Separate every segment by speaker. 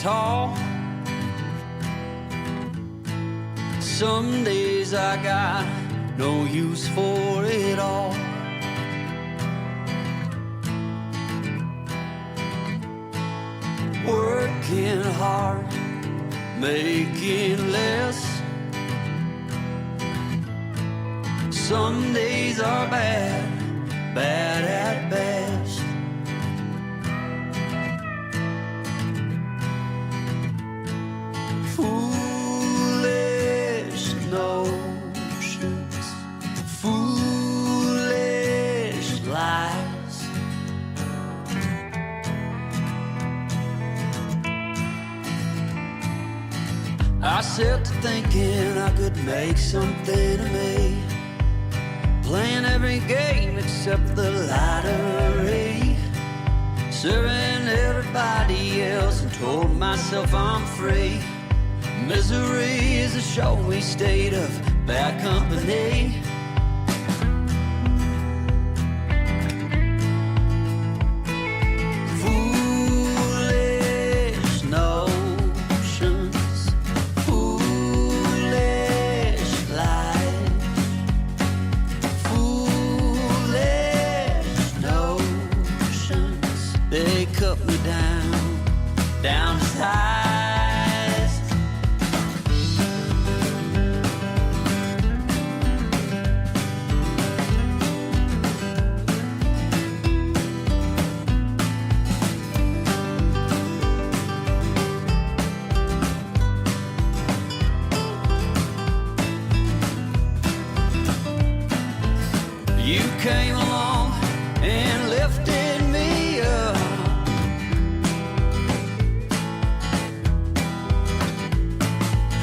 Speaker 1: tall. Some days I got no use for it all. Working hard, making less. Some days are bad, bad at best. Foolish notions, foolish lies. I set to thinking I could make something of me, playing every game except the lottery, serving everybody else and told myself I'm free. Misery is a showy state of bad company. Foolish notions, foolish lies. Foolish notions, they cut me down to size. You came along and lifted me up.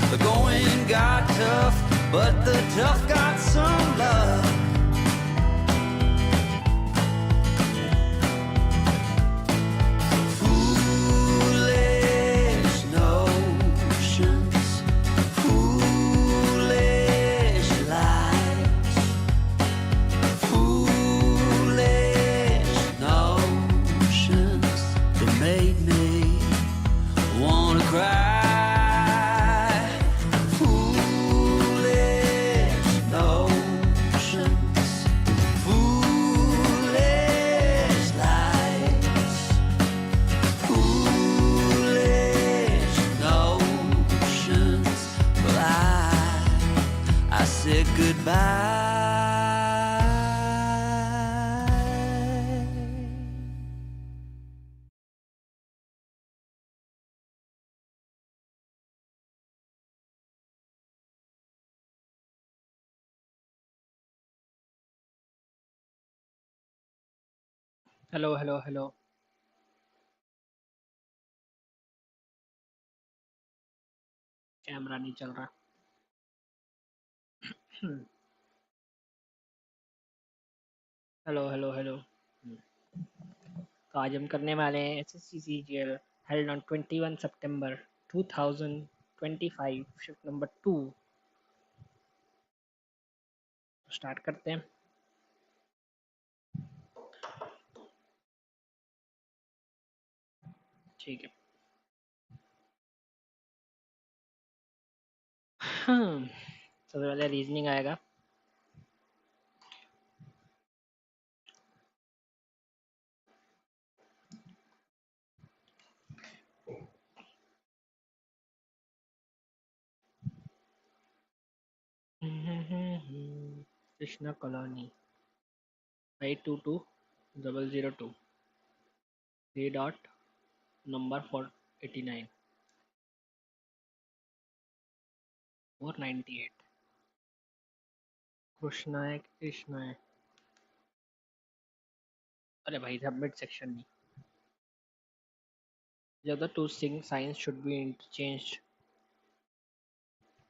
Speaker 1: The going got tough, but the tough got some love. Foolish notions, foolish lies. Foolish notions that made me wanna cry. Foolish notions, foolish lies. Foolish notions. Well, I said goodbye.
Speaker 2: Hello hello hello. Camera नहीं चल रहा। Hello hello hello. तो आज हम करने वाले हैं SSC CGL held on 21 September 2025 shift number 2। Start करते हैं। ठीक है। सबसे पहले रीजनिंग आएगा। Krishna colony 822002 3 dot number 489 498। Krishna है कृष्णा है। अरे भाई सबमिट सेक्शन नहीं। The other two signs should be interchanged.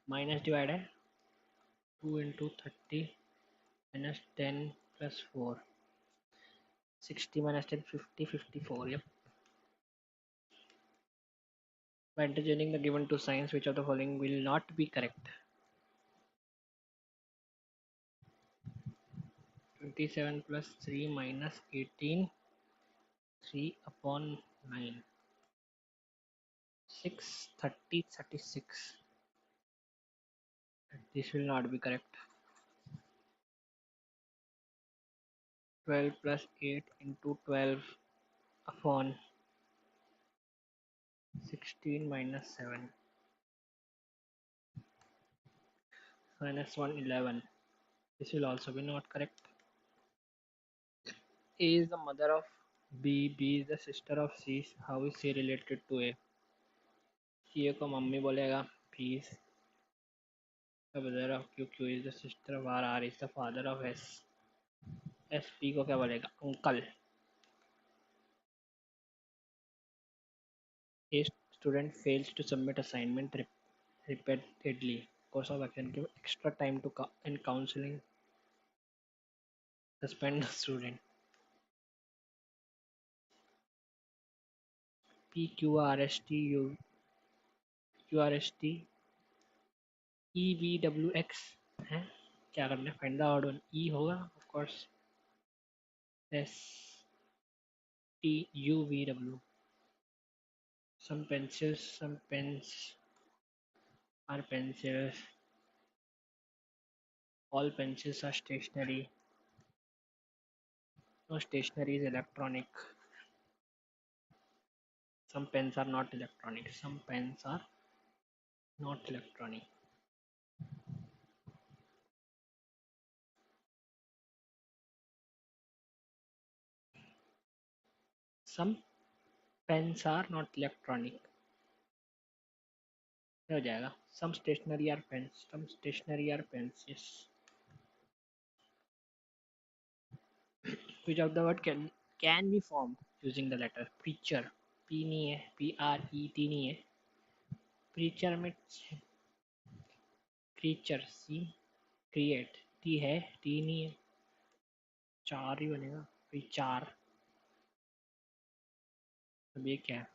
Speaker 2: Minus divide है 2 into 30 minus 10 plus 4 60 minus 10 50 54. Yep. By interchanging the given two signs, which of the following will not be correct? 27 plus 3 minus 18 3 upon 9 6, 30, 36. This will not be correct. 12 plus 8 into 12 upon 16 minus 7 minus 1, 11. This will also be not correct. A is the mother of B. B is the sister of C. How is C related to A? A को mummy बोलेगा. P is the brother of Q. Q is the sister of R. R is the father of S. S P को क्या बोलेगा? Uncle. A student fails to submit assignment repeatedly. Course of action give extra time to in counseling. Suspend the student. P Q R S T U Q R S T E V W X है क्या करना है? Find the odd one. E होगा of course. S T U V W. Some pencils, some pens are pencils. All pencils are stationary. No, stationary is electronic. Some pens are not electronic. Some pens are not electronic. Some pens are not electronic. क्या हो जाएगा? Some stationary are pens. Some stationary are pens. Yes. Which of the word can be formed using the letter preacher? P नहीं है. P R E T नहीं है. Preacher में creature C create T है. T नहीं है. चार ही बनेगा. preacher. अब ये क्या है?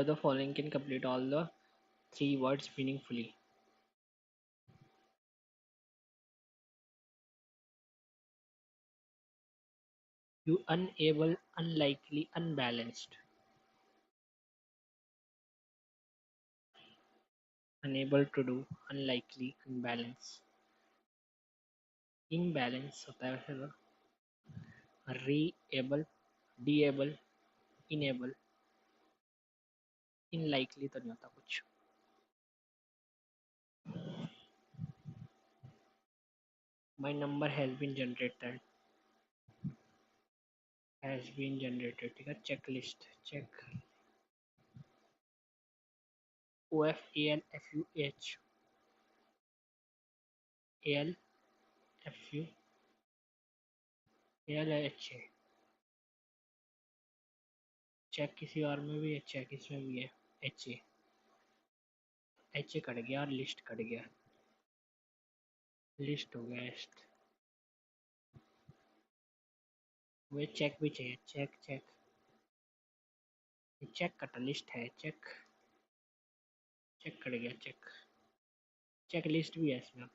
Speaker 2: The following can complete all the three words meaningfully. You unable, unlikely, unbalanced. Unable to do, unlikely, unbalanced. Imbalance होता है वैसे तो. Reable, deable, enable. Unlikely तो नहीं होता कुछ. My number has been generated. Has been generated. ठीक है. Checklist. Check. O F A L F U H. A L F U A L H A. Check किसी और में भी है. चेक इसमें भी है. H A. H A cut गया और लिस्ट कट गया. लिस्ट हो गया. लिस्ट. वे चेक भी चाहिए. Check check. चेक कटा. लिस्ट है. चेक चेक कट गया. चेक चेक लिस्ट भी है इसमें.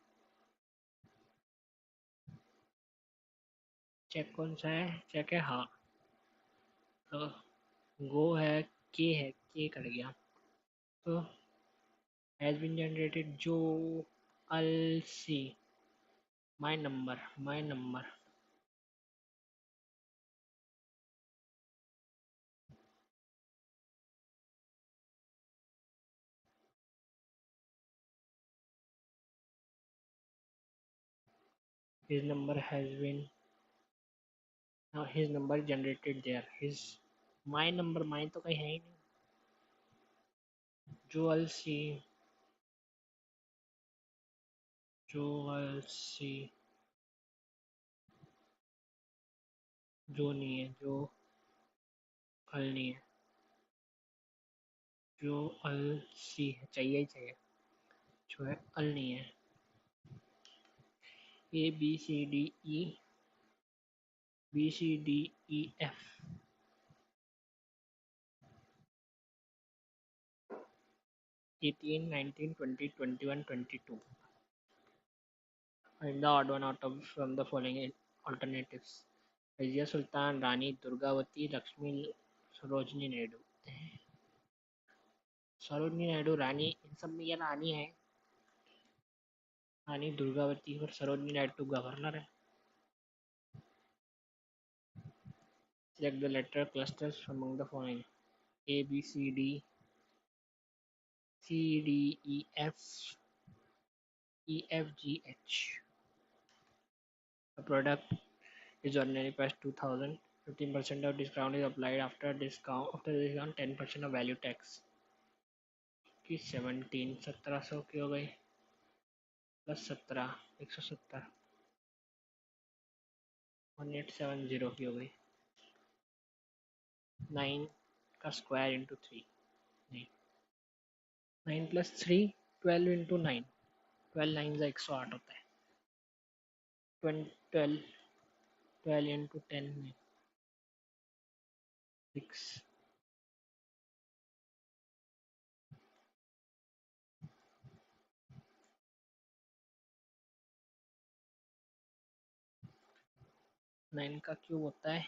Speaker 2: चेक कौन सा है? चेक है. हाँ तो गो है. है. के कट गया. तो हैज बीन जनरेटेड. जो अल सी. My number. My number. his number has been. Now his number generated there. His my number. my तो कहीं है ही नहीं. जो अल सी. जो अल सी. जो नहीं है. जो अल नहीं है. जो अल सी है. चाहिए ही चाहिए. जो है अल नहीं है. A B C D E B C D E F 18 19 20 21 22. Find the odd one out of from the following alternatives. Razia Sultan, Rani Durgavati, Lakshmi Sarojini Naidu. Sarojini Naidu रानी, इन सब में ये रानी है, रानी दुर्गावती, और सरोजनी नायडू गवर्नर है. Select the letter clusters among the following: A, B, C, D, C, D, E, F, G, H. The product is ordinary price 2000. 15% of discount is applied after discount. After discount, 10% of value tax. की 17 1700 की हो गई, plus 17 170 1870 की हो गई. 9 का square into 3, नहीं, 9 plus 3 12 into 9, 12 9 का 108 होता है. 12 12 इंटू 10 6. 9 का क्यूब होता है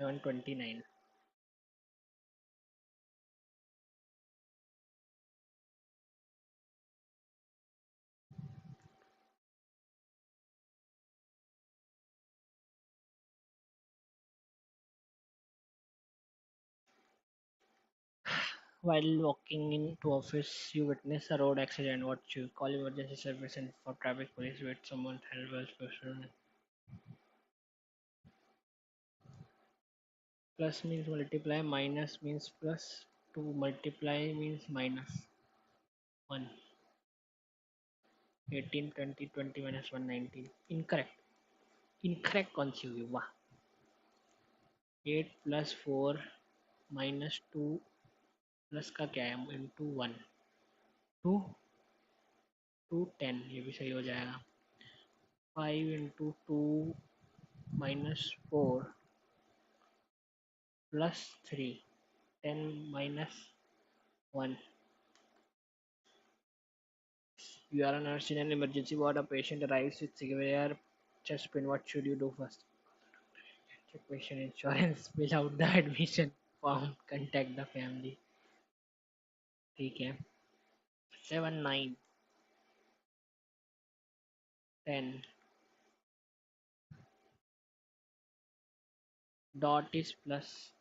Speaker 2: 729. While walking into office, you witness a road accident. What you call emergency service and for traffic police. Wait, someone help us. Plus means multiply, minus means plus. To multiply means minus 1. 18 20 20 minus 1 19. Incorrect. Incorrect कौन सी हुई? वाह. 8 plus 4 minus 2 plus का क्या है into 1 2 2 10, ये भी सही हो जाएगा. 5 into 2 minus 4 plus 3 10 minus 1. You are a nurse in an emergency ward. A patient arrives with severe chest pain. What should you do first? Check patient insurance. Fill out the admission form. Contact the family. ठीक है. 7 9 10. Dot is plus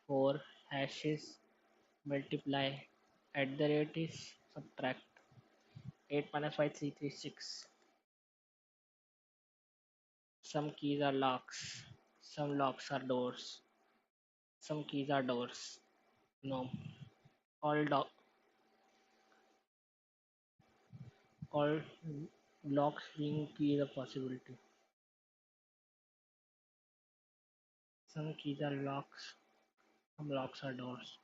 Speaker 2: 4. Hash is multiply. At the rate is subtract. 8 minus 5 3 3 6. Some keys are locks. Some locks are doors. Some keys are doors. No. All all locks being key is a possibility. Some keys are locks. Some locks are doors.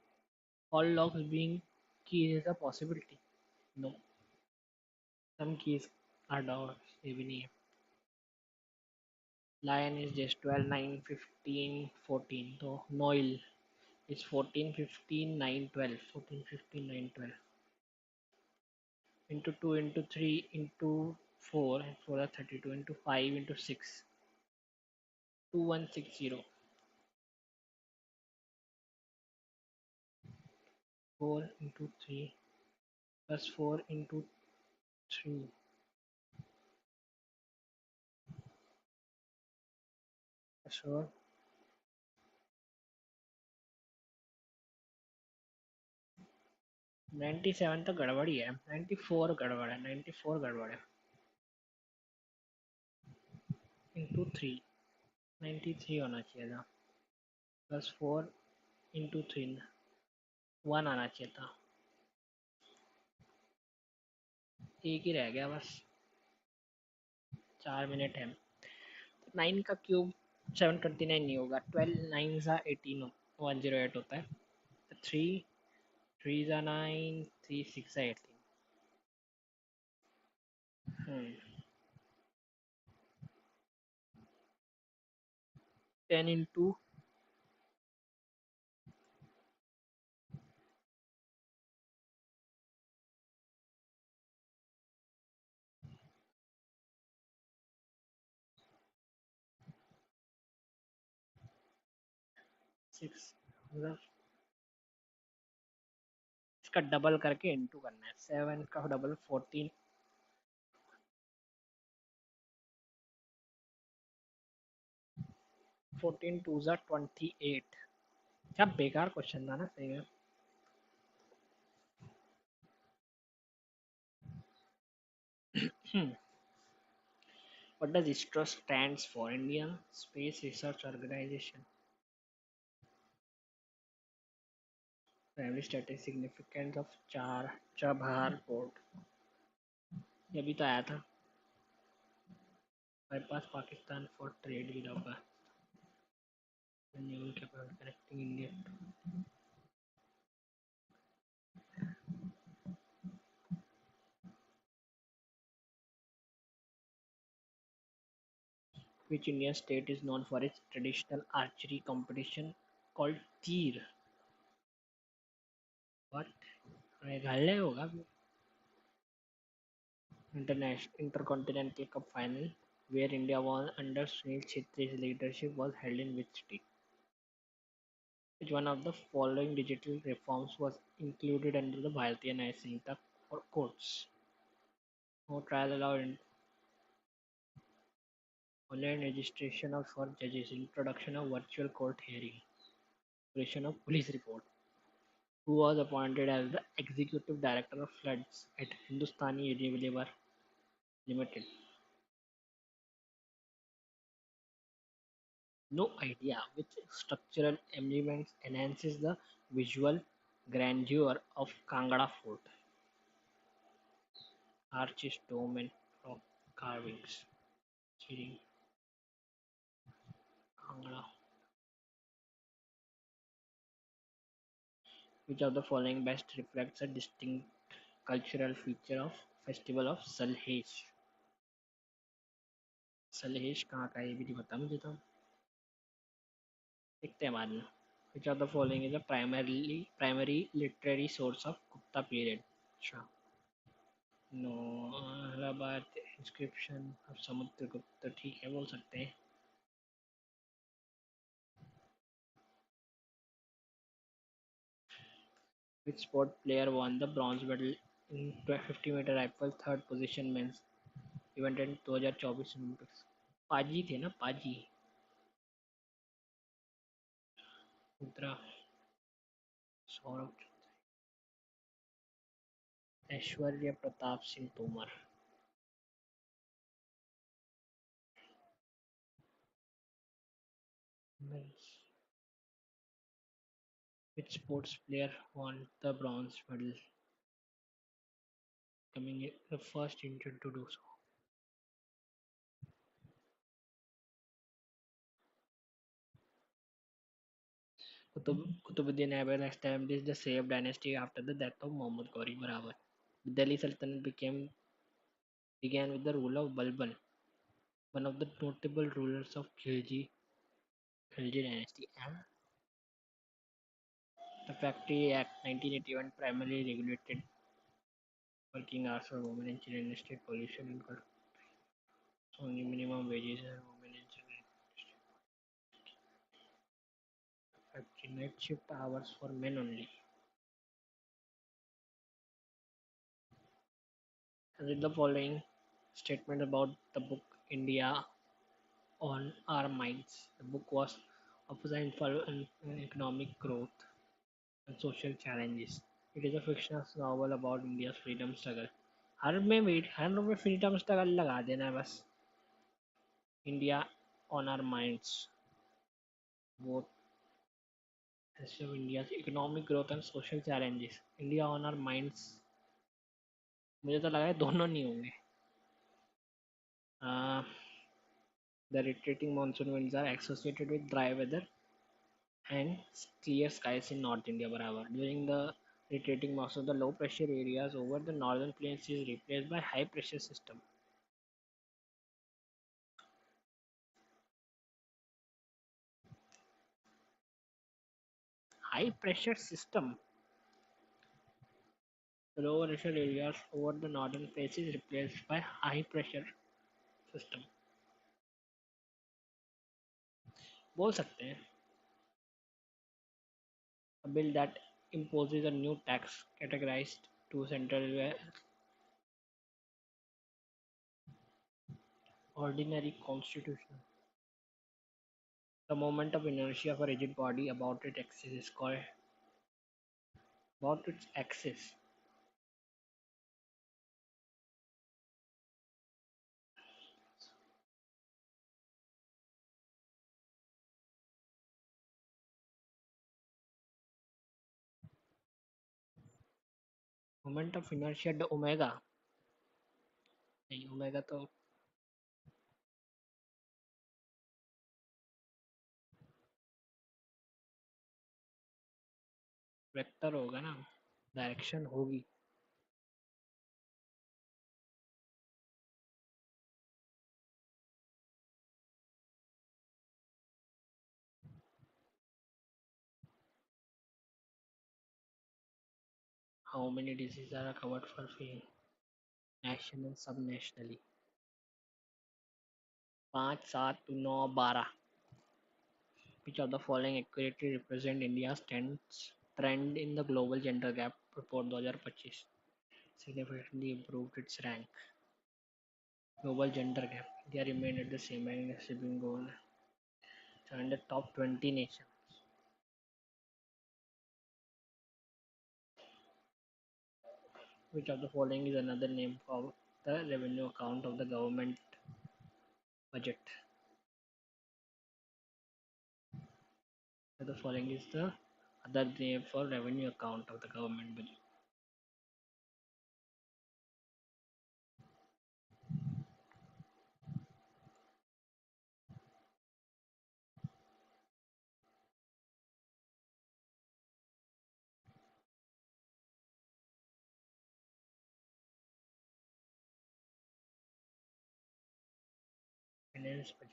Speaker 2: All locks being keys is a possibility. No. Some keys are doors. ये भी नहीं है. Lion is just 12 9 15 14. So Noel is 14 15 9 12. 14 15 9 12. Into 2 into 3 into 4 and 4 are 32 into 5 into 6 2160. 4 into 3 plus 4 into 3. Sure. 97 तो गड़बड़ ही है. 94 गड़बड़ है. 94 गड़बड़ है. into 3 93 होना चाहिए था. प्लस 4 into 3 1 आना चाहिए था. एक ही रह गया बस. 4 मिनट है. 9 का क्यूब 729 नहीं होगा. 12 9 सा 18 108 होता है. 3 3 सा 9 3 6 सा 18. 10 into 6 मतलब इसका डबल करके इनटू करना है, 7 का डबल 14, 14 2 ज़ा 28। क्या बेकार क्वेश्चन था ना सही में। What does ISRO stands for? Indian Space Research Organization. Primary static significance of Chabahar Port. ये भी तो आया था। bypass Pakistan for trade with Afghanistan. Naval capability connecting India to which Indian state is known for its traditional archery competition called Tir? What? Meghalaya होगा। International Intercontinental Cup final where India won under Sunil Chhetri's leadership was held in which city? Which one of the following digital reforms was included under the Bharatiya Nyaya Sanhita courts? No trial allowed in online registration of for judges, introduction of virtual court hearing, creation of police report. Who was appointed as the executive director of floods at Hindustani Unilever Limited? No idea which structural element enhances the visual grandeur of Kangra Fort. Arches, dome, and rock carvings. Chiri, Kangra. Which of the following best reflects a distinct cultural feature of Festival of Salhesh? Salhesh कहाँ का है ये भी नहीं पता मुझे तो। देखते हैं बाद में। Which of the following is a primary literary source of Gupta period? अच्छा नो इलाहाबाद इंस्क्रिप्शन अब समुद्रगुप्त ठीक है बोल सकते हैं। Which sport player won the bronze medal in 50 meter rifle third position men's event in 2024 Olympics? पाजी थे ना पाजी। मुद्रा सौरभ ऐश्वर्य Pratap Singh Tomar. Men's. Which sports player won the bronze medal becoming the first Indian to do so? Qutbuddin Ayyubid established the Sept dynasty after the death of Muhammad Ghori Barabar. The Delhi Sultanate began with the rule of Balban, one of the notable rulers of Khilji dynasty. And the Factory Act 1981 primarily regulated working hours for women and children, state pollution, and only minimum wages and women and children. Factory night shift hours for men only. And with the following statement about the book India on Our Minds. The book was emphasizing on economic growth and social challenges. It is a fictional novel about India's freedom struggle. हर में freedom struggle लगा देना है बस. India on Our Minds. Both history of India's economic growth and social challenges. India on Our Minds. मुझे तो लगा है दोनों नहीं होंगे. Uh, the retreating monsoon winds are associated with dry weather and clear skies in North India barabar. During the retreating monsoon, the low pressure areas over the northern plains is replaced by high pressure system. High pressure system. The low pressure areas over the northern plains is replaced by high pressure system. बोल सकते हैं. A bill that imposes a new tax categorized to central ordinary constitution. The moment of inertia of a rigid body about its axis is called about its axis. Moment of inertia the omega. नहीं omega तो vector होगा ना direction होगी how many diseases are covered for free national subnationally 5 7 9 12 which of the following accurately represent India's trend in the global gender gap report 2025 significantly improved its rank global gender gap India remained at the same rank as shipping goal and the top 20 nations which of the following is another name for the revenue account of the government budget so the following is the other name for revenue account of the government budget finance budget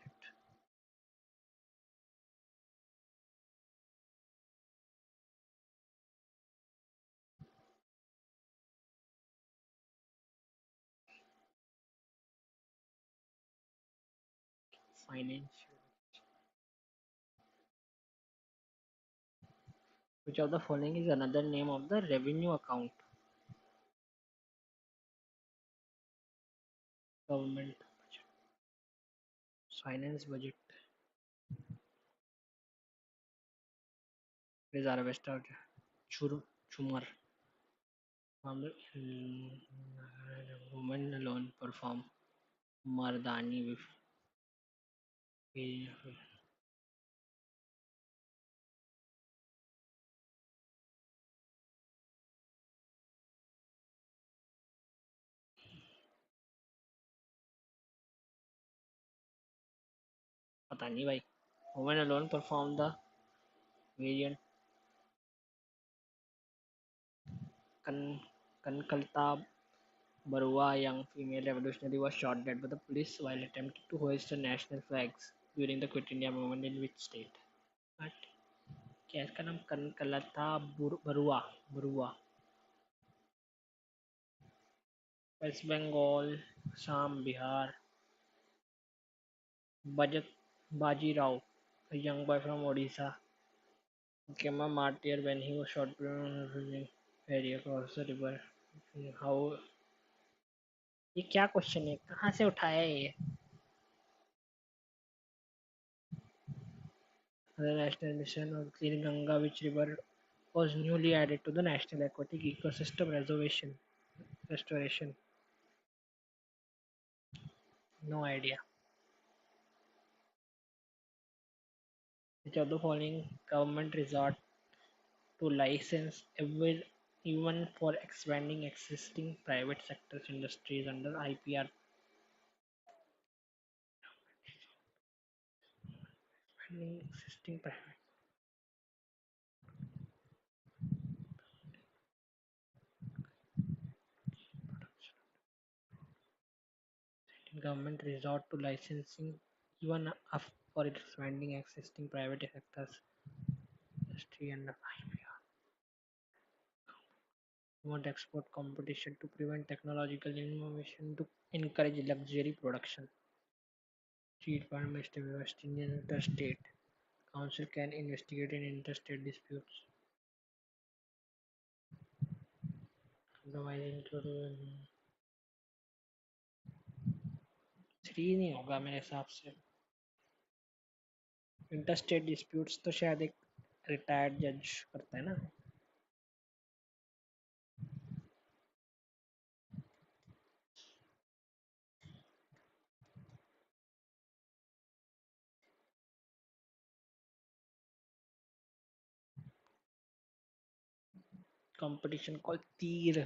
Speaker 2: financial which of the following is another name of the revenue account government budget finance budget reserve estate chumar from the woman alone perform मर्दानी पता नहीं भाई women alone perform the variant Kan Kankalta Barua, a young female revolutionary, was shot dead by the police while attempting to hoist the national flags during the Quit India movement in which state? But क्या इसका नाम Kanaklata Barua Barua West Bengal Assam Bihar Bajat Baji Rao a young boy from Odisha became a martyr when he was shot during ferry across the river how ये क्या question है कहाँ से उठाया है ये the national mission of clean Ganga which river was newly added to the national aquatic ecosystem restoration no idea which of the following government resort to license even for expanding existing private sectors industries under IPR expanding existing private government resort to licensing even for expanding existing private sectors industry under IPR want export competition to prevent technological innovation to encourage luxury production street permits to invest in interstate council can investigate in interstate disputes otherwise include 3 नहीं होगा मेरे हिसाब से. Interstate disputes तो शायद एक retired जज करता है ना. कंपटीशन कॉल तीर.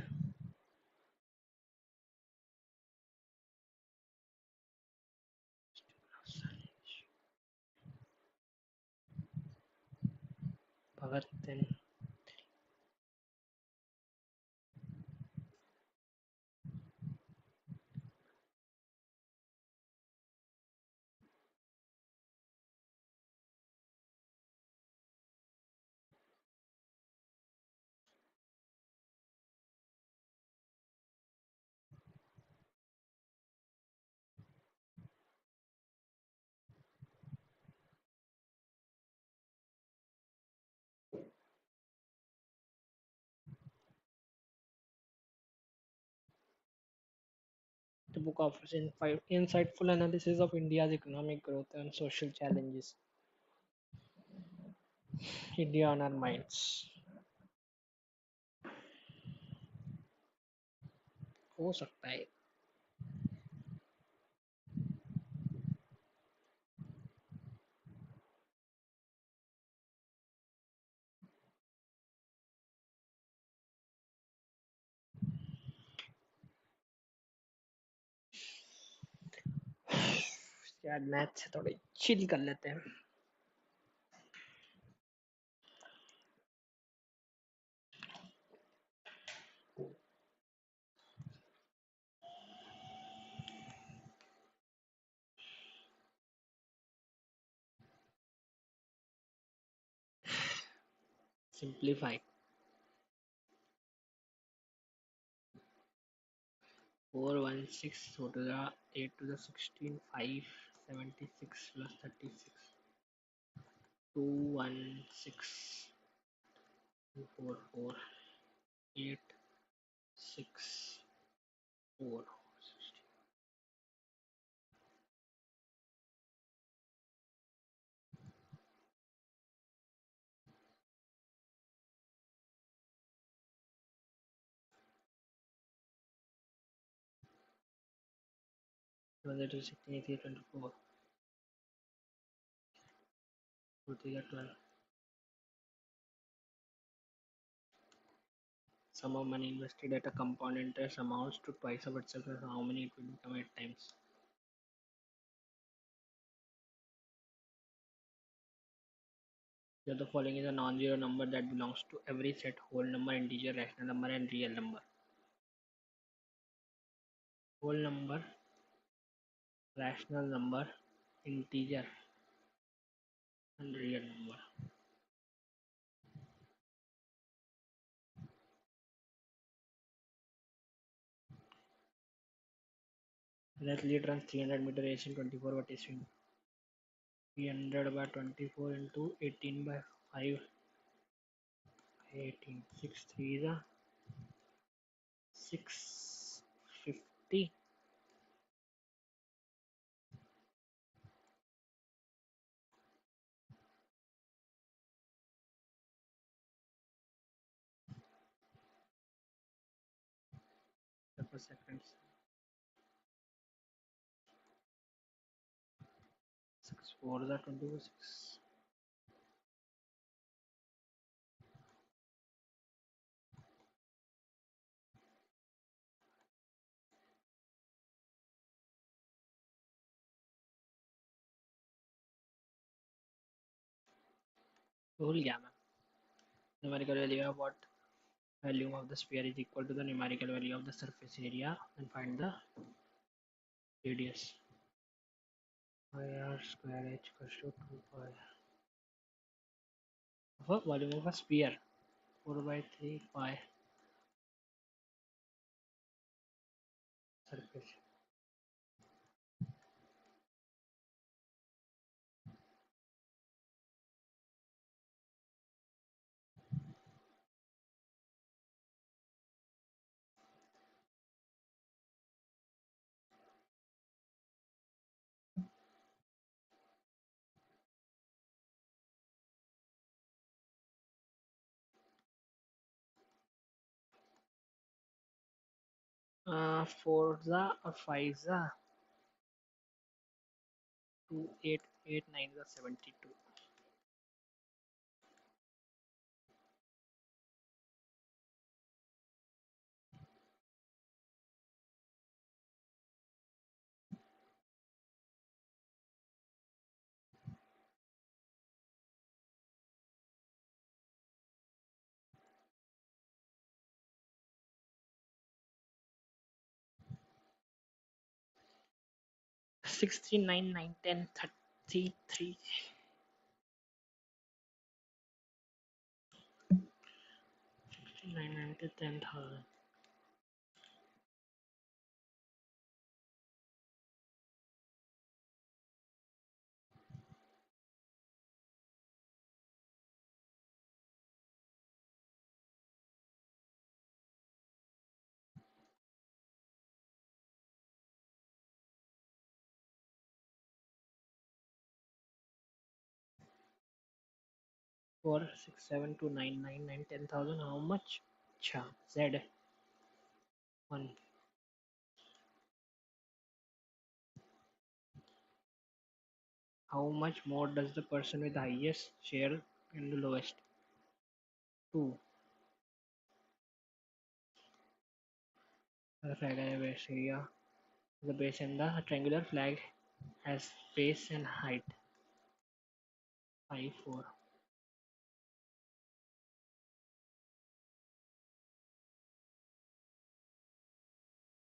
Speaker 2: Bhagat Singh. The book offers insightful analysis of India's economic growth and social challenges. India on our minds. हो सकता है. यार मैथ से थोड़ी चिल कर लेते हैं. Simplify. 416 so to the 8 to the 16 576 plus 36 216 244 8 6 4 16 18 24 12 sum of money invested at a compound interest amounts to twice of itself as how many it will become 8 times. The following is a non-zero number that belongs to every set: whole number, integer, rational number, and real number. Whole number, rational number, integer, and real number. An athlete runs 300-meter race in 24 what is swing. 300 by 24 into 18 by 5. 18. 6 3 is a 650. Per seconds. 6 4 is a 24 6. भूल गया मैं. Numerical value of what volume of the sphere is equal to the numerical value of the surface area and find the radius. Pi r square h equals to 2 pi of a volume of a sphere 4 by 3 pi surface. Forza or 5 2 8 8 9 72. 6 3 9 9 10 33 9 9 to 10,000. Four, 6, 7, 2, 9, 9, 9, 10,000. How much? Cha, Z. 1. How much more does the person with the highest share and the lowest? 2. The flag has a base area. The base and the triangular flag has base and height. 5, 4.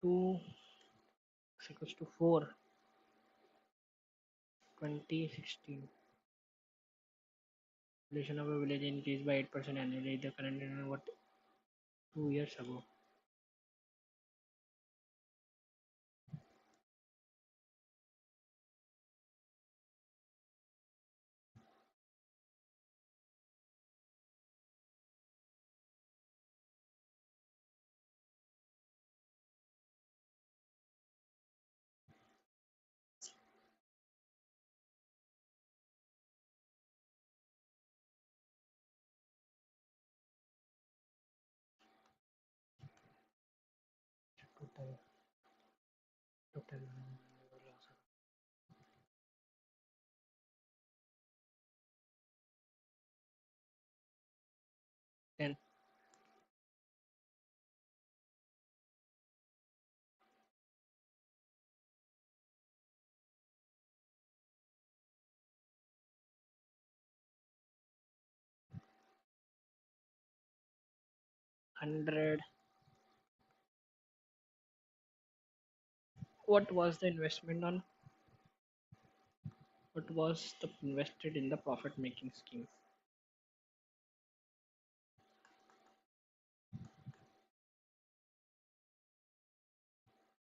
Speaker 2: 2 is equals to 4. 2016. Population of a village increased by 8% annually. The current what 2 years ago. Total, total 10. 100. What was the investment on? What was the invested in the profit making scheme?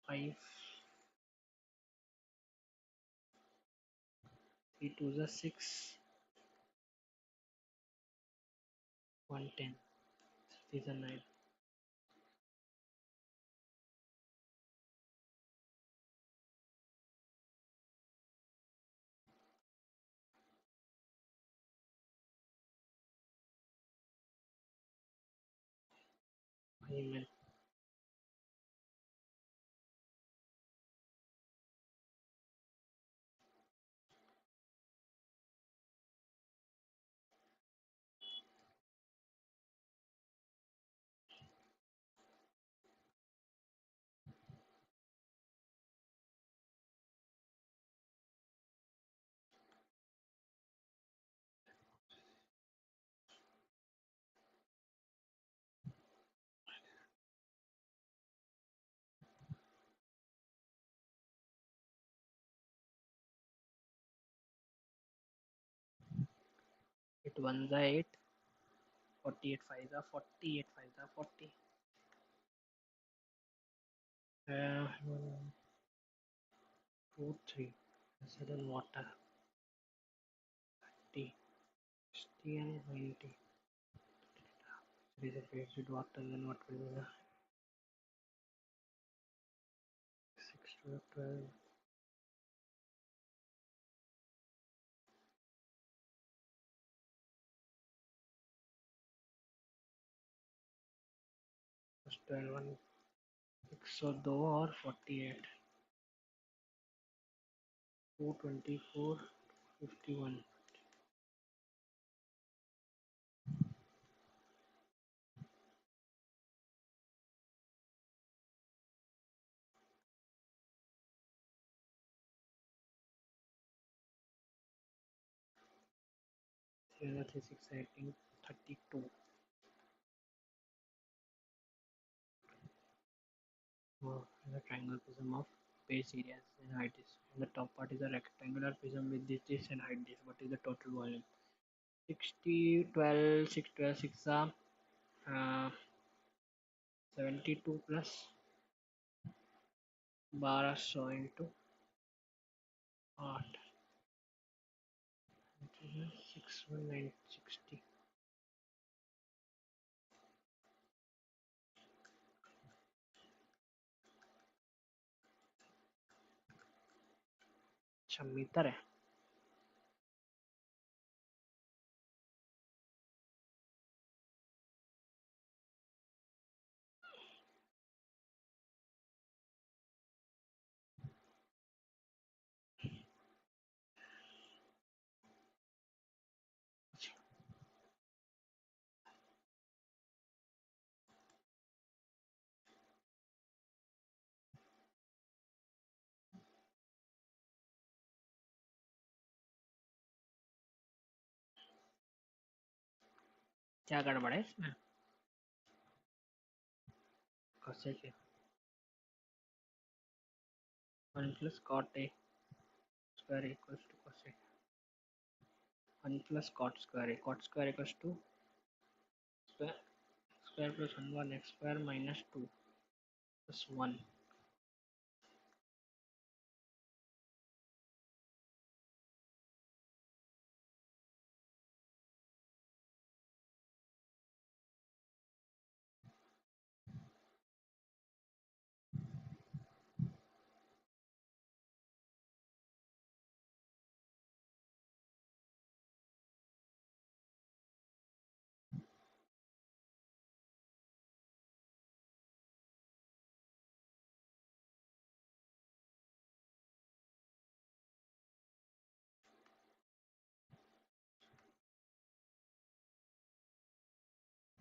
Speaker 2: 5. 3 2 is 6. 110. 3 is 9. Amen. It 1 is 8. 48 5 is 40. 8 5 is 40. 2 3. Sudden water. 30. 60 and 90. There is a base with water, then what will be the 6 to 12. Plus 12 1. 102 और 48, 224, 51. Three hundred 36, 18, 32. The triangle prism of base areas and height is. And the top part is a rectangular prism with this and height this. What is the total volume? 60, 12, 6, 12, 6, 72 plus 1200 into 8, 61960. अच्छा metre है. क्या गड़बड़ है इसमें? कैसे के 1 plus cot a square equals to cosec. 1 plus cot square equals to square plus 1 x square minus 2 plus 1.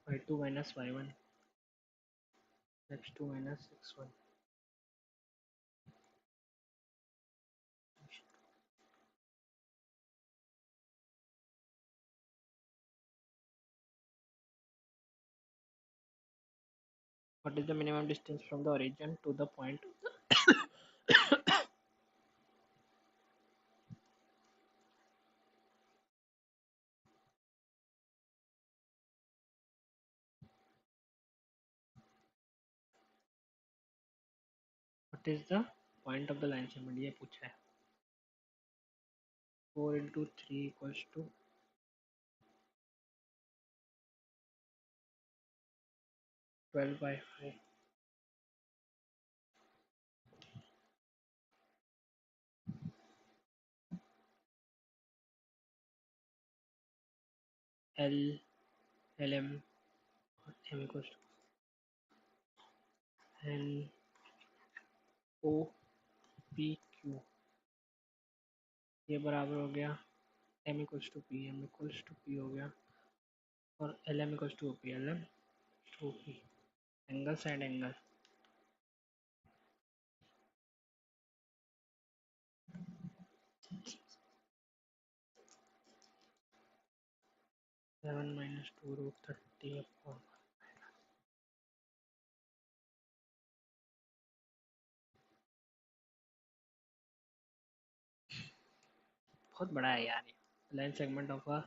Speaker 2: y2 minus y1 x2 minus x1. What is the minimum distance from the origin to the point? What is the point of the line segment? ये पूछा है. 4 into 3 equals to 12 by 5. L LM M equals to N O P Q. ये बराबर हो गया M equals to P, M equals to P हो गया, और LM equals to OP, LM to OP. Angle side angle. Seven minus 2 root 30 upon. बहुत बड़ा है यार ये. Line segment of a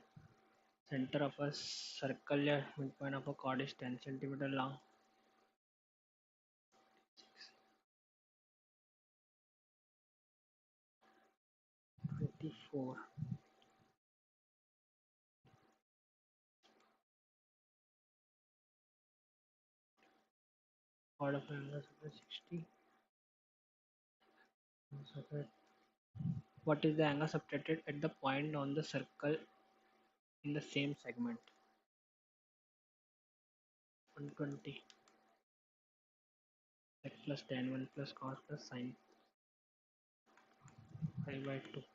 Speaker 2: center of a circle या midpoint of a chord is 10 centimeter long. Four. Chord of angle 60. What is the angle subtracted at the point on the circle in the same segment? 120. x plus tan 1 plus cos plus sin 5 by 2.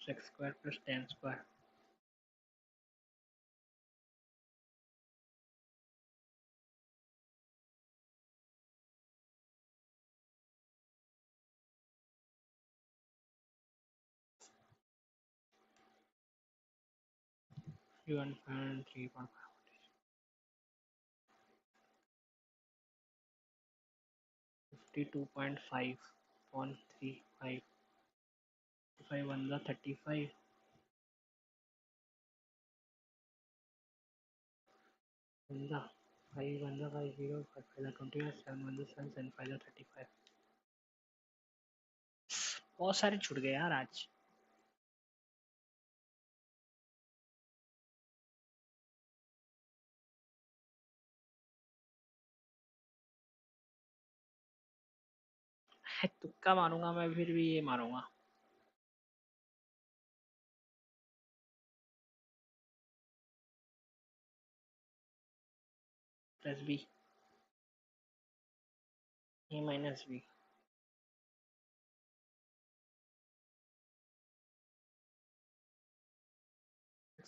Speaker 2: 6 square plus tan square. You want 3.5. 52.5 on 3 5. If I won the 35, won the 5 1 the 5 0 5 5 the 20 7 1 the 7 and 5 the 35. बहुत सारे छूट गए यार आज. तुक्का मारूंगा मैं, फिर भी ये मारूंगा. Plus B A minus B.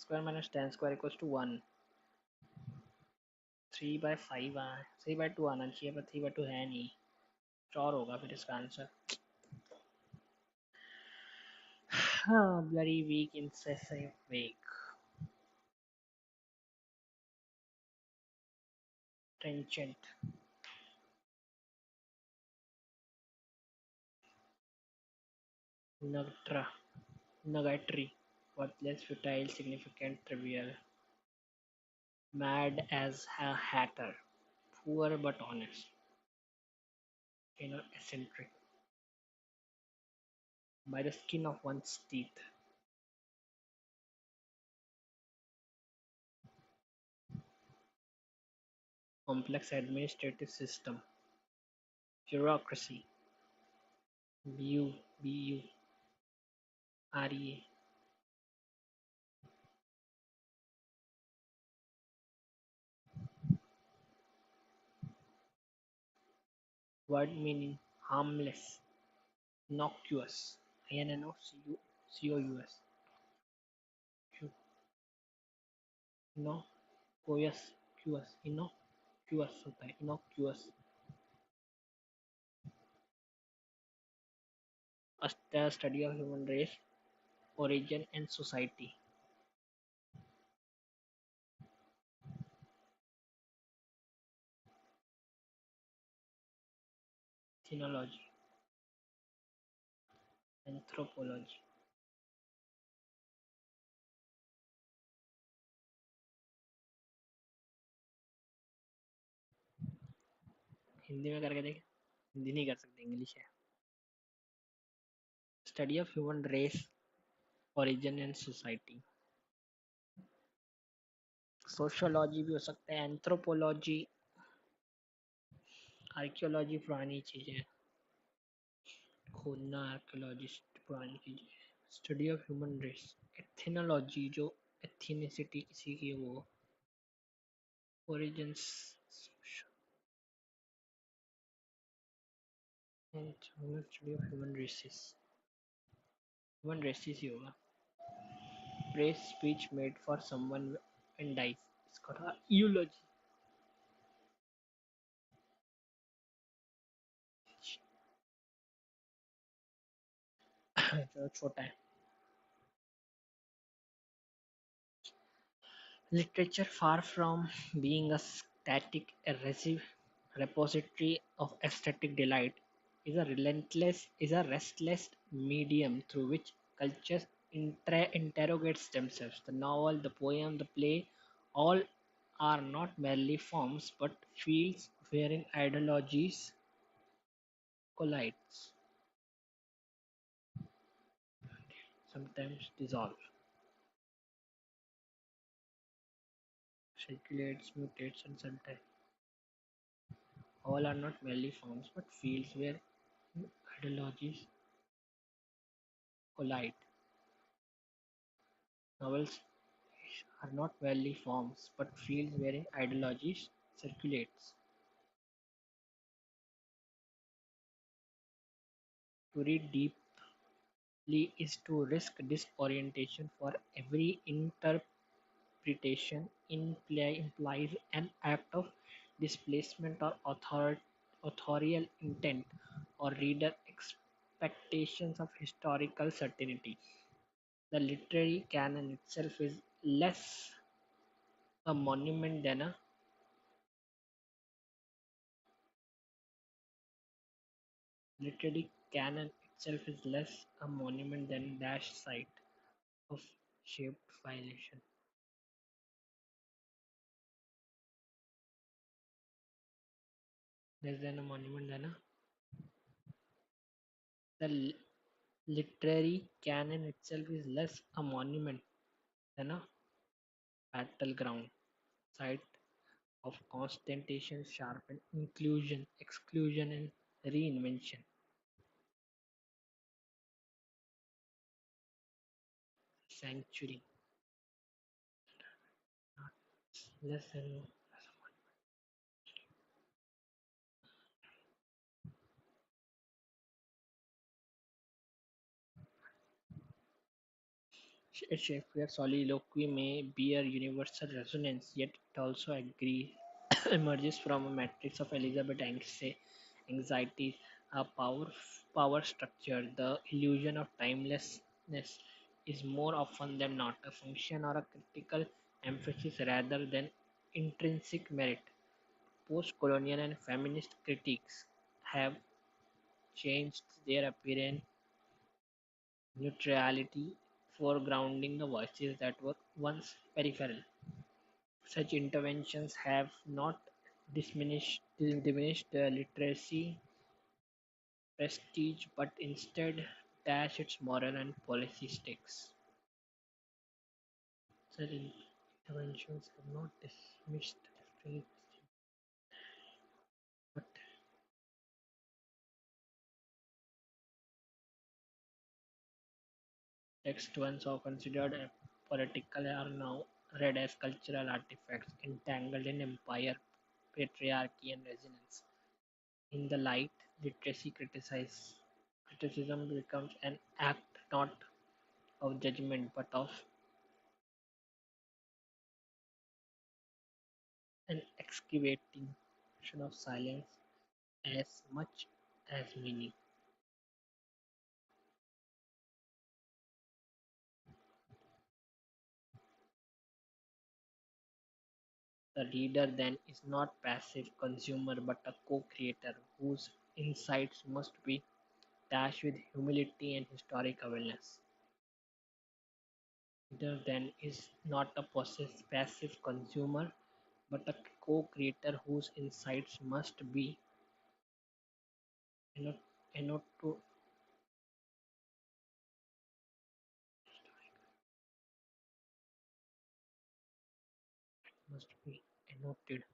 Speaker 2: Square minus ten square equals to 1. 3/5 3/2 आना चाहिए, पर 3/2 है नहीं. 4 होगा फिर इसका आंसर. हाँ, bloody weak, incessive, weak. Trenchant. Nugtra. Nugatory. Worthless, futile, significant, trivial. Mad as a hatter. Poor but honest. Eccentric. By the skin of one's teeth. Complex administrative system. Bureaucracy. BUREA. Word meaning harmless. Innocuous. INNOCOUS. Innocuous. Innocuous होता है. Innocuous. A study of human race, origin and society. Ethnology. Anthropology. Hindi में करके देख. हिंदी नहीं कर सकते, English है. Study of human race, origin and society. Sociology भी हो सकता है. एंथ्रोपोलॉजी. आर्कियोलॉजी पुरानी चीज है. खोदना आर्कियोलॉजिस्ट पुरानी चीज है. Study of human race. Ethnology जो एथनिसिटी किसी की, वो. Origins. Study of human races. Human races ही होगा. Praise speech made for someone and dies. It's called a eulogy. जो छोटा है. Literature, far from being a static, erasive repository of aesthetic delight, is a restless medium through which cultures interrogates themselves. The novel, the poem, the play, all are not merely forms but fields wherein ideologies collide. sometimes dissolve, circulates, mutates, and sometimes all are not merely forms but fields where ideologies collide. Novels are not merely forms but fields wherein ideologies circulates. To read deeply is to risk disorientation, for every interpretation implies an act of displacement or authorial intent or reader expectations of historical certainty. The literary canon itself is less a monument than a literary canon itself is less a monument than dash site of shaped violation. Less than a monument than a the literary canon itself is less a monument than a battleground site of constantation, sharpen, inclusion, exclusion, and reinvention. Sanctuary, not less than Shakespeare's soliloquy may bear universal resonance, yet it also emerges from a matrix of Elizabeth anxieties, a power structure. The illusion of timelessness is more often than not a function or a critical emphasis rather than intrinsic merit. Post-colonial and feminist critiques have changed their apparent neutrality, foregrounding the voices that were once peripheral. Such interventions have not diminished literacy prestige but instead dash its moral and policy stakes. Such interventions have not dismissed literacy but texts once so considered political are now read as cultural artifacts entangled in empire, patriarchy, and resonance. In the light, criticism becomes an act not of judgment but of an excavating of silence as much as meaning. The reader then is not passive consumer but a co-creator whose insights must be dashed with humility and historic awareness. Reader then is not a passive consumer but a co-creator whose insights must be anno- annoto- must be annotated,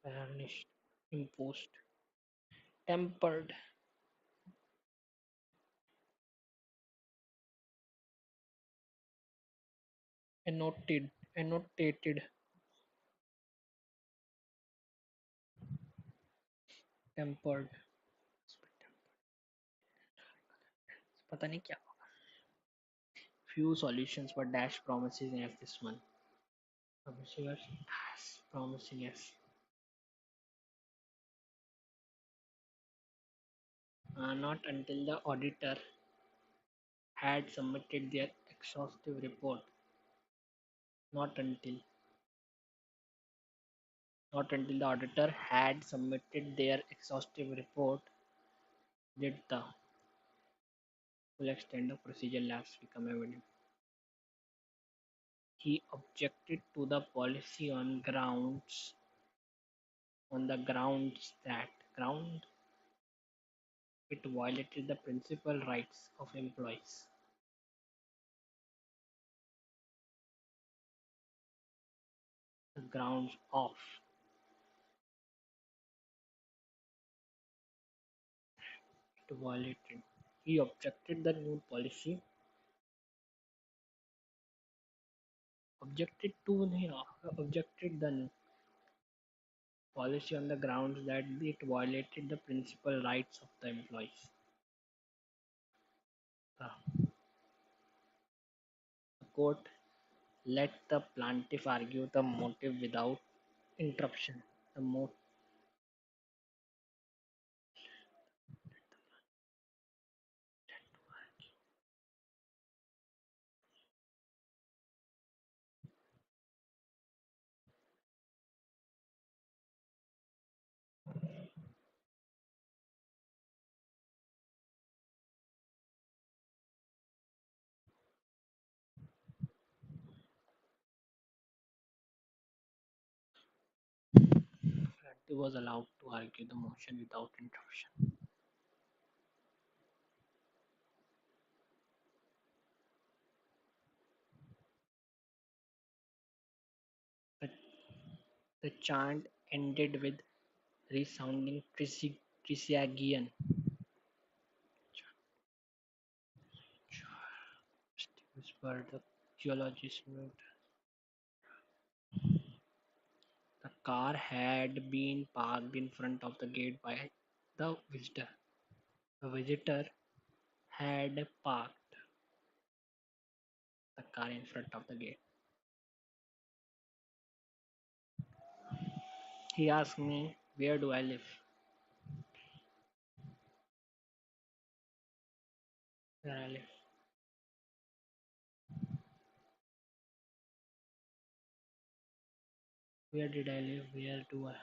Speaker 2: varnished, imposed, tempered, annotated, tempered. पता नहीं क्या few solutions but dash promising as this one. Promising as promising as not until the auditor had submitted their exhaustive report. Not until not until the auditor had submitted their exhaustive report did the full extent of procedure lapse become evident. He objected to the policy on the grounds that ground it violated the principal rights of employees. The grounds of it violated. He objected the new policy. Objected to नहीं objected the new policy on the grounds that it violated the principal rights of the employees. The court let the plaintiff argue the motive without interruption. The plaintiff was allowed to argue the motion without interruption. The, the chant ended with resounding Trisiagian. Whispered the geologist moved. The car had been parked in front of the gate by the visitor. The visitor had parked the car in front of the gate. He asked me, "Where do I live?" Where I live. Where did I live? Where do I?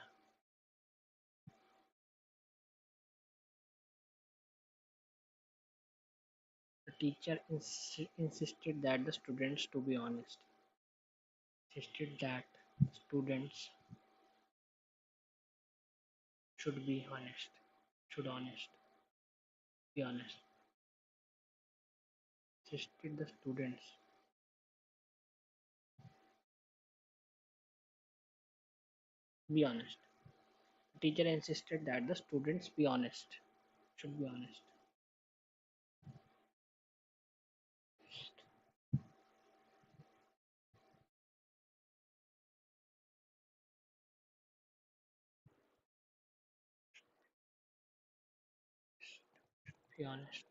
Speaker 2: The teacher insisted that the students to be honest. Insisted that the students should be honest. Should honest. Be honest. Insisted the students be honest. The teacher insisted that the students be honest. Should be honest. Be honest.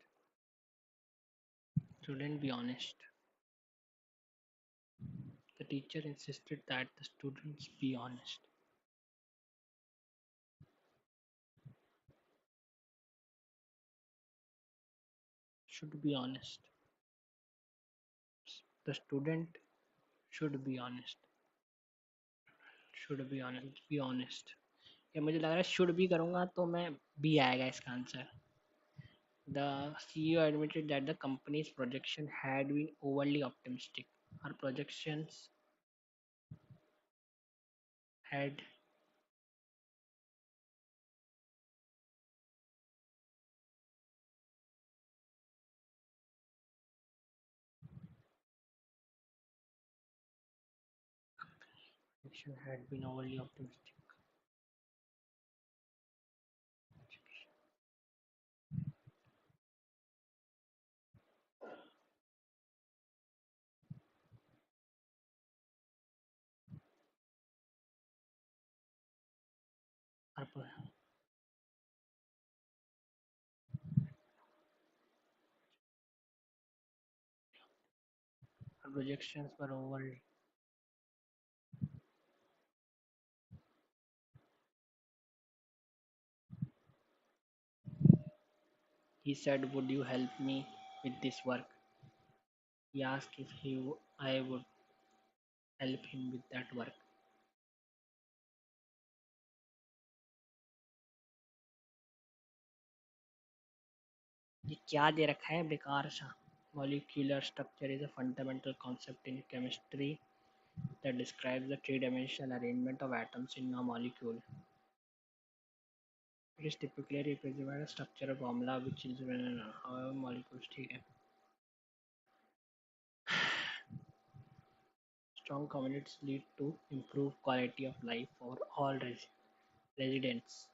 Speaker 2: Student be honest. The teacher insisted that the students be honest. Should be honest. The student should be honest. Should be honest. Be honest. या मुझे लग रहा है should be करूँगा तो मैं B आएगा इसका answer. The CEO admitted that the company's projection had been overly optimistic. Our projections had been overly optimistic. Our projections were overly. He said, "Would you help me with this work?" He asked if I would help him with that work. ये क्या दे रखा है बेकार सा? Molecular structure is a fundamental concept in chemistry that describes the three-dimensional arrangement of atoms in a molecule. It is typically represented by a structural formula which is however molecules. ठीक है. Strong communities lead to improved quality of life for all residents.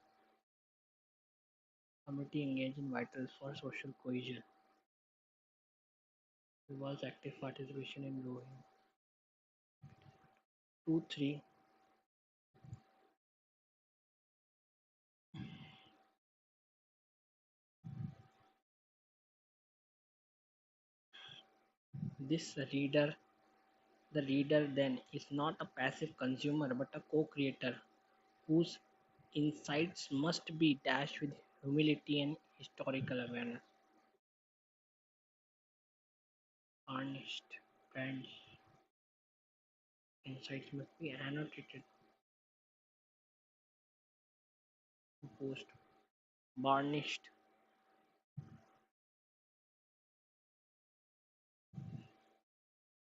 Speaker 2: Community engage in vital for social cohesion. Involves active participation in growing. 2, 3. This reader, the reader then is not a passive consumer but a co-creator whose insights must be dashed with humility and historical awareness. Varnished brands insights must be annotated, composed, varnished,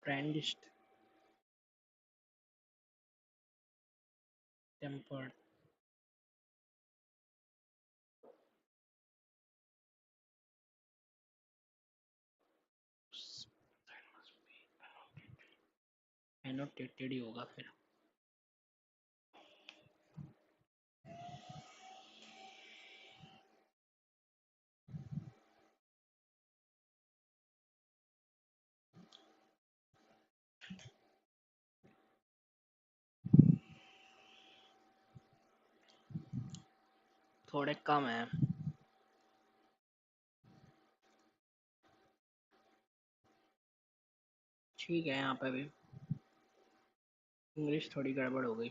Speaker 2: brandished, tempered. Annotated ही होगा फिर. थोड़े कम है. ठीक है, यहाँ पे भी इंग्लिश थोड़ी गड़बड़ हो गई.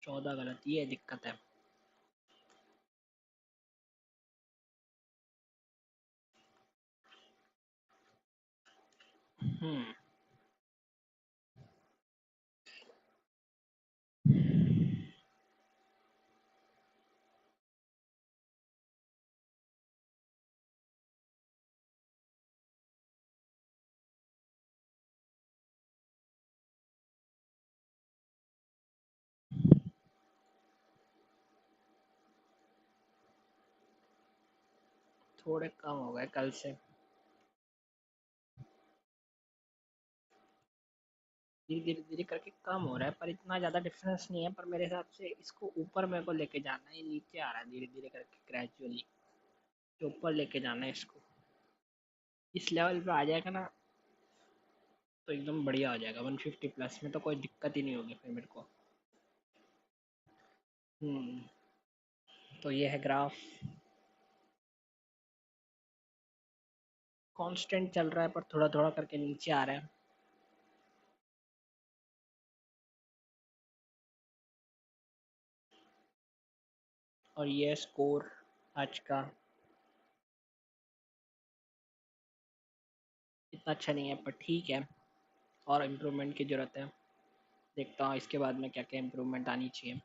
Speaker 2: चौदह गलत, ये दिक्कत है. थोड़े कम हो गए कल से. धीरे धीरे धीरे करके कम हो रहा है, पर इतना ज़्यादा डिफरेंस नहीं है. पर मेरे हिसाब से इसको ऊपर मेरे को लेके जाना है. ये नीचे आ रहा है धीरे धीरे करके ग्रेजुअली. तो ऊपर लेके जाना है इसको. इस लेवल पे आ जाएगा ना तो एकदम बढ़िया हो जाएगा. 150 प्लस में तो कोई दिक्कत ही नहीं होगी फिर मेरे को. तो ये है ग्राफ. कांस्टेंट चल रहा है पर थोड़ा थोड़ा करके नीचे आ रहा है. और ये स्कोर आज का इतना अच्छा नहीं है पर ठीक है. और इम्प्रूवमेंट की ज़रूरत है. देखता हूँ इसके बाद में क्या क्या इम्प्रूवमेंट आनी चाहिए.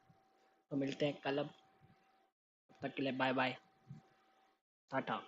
Speaker 2: तो मिलते हैं कल. अब तब तक के लिए बाय बाय, टाटा.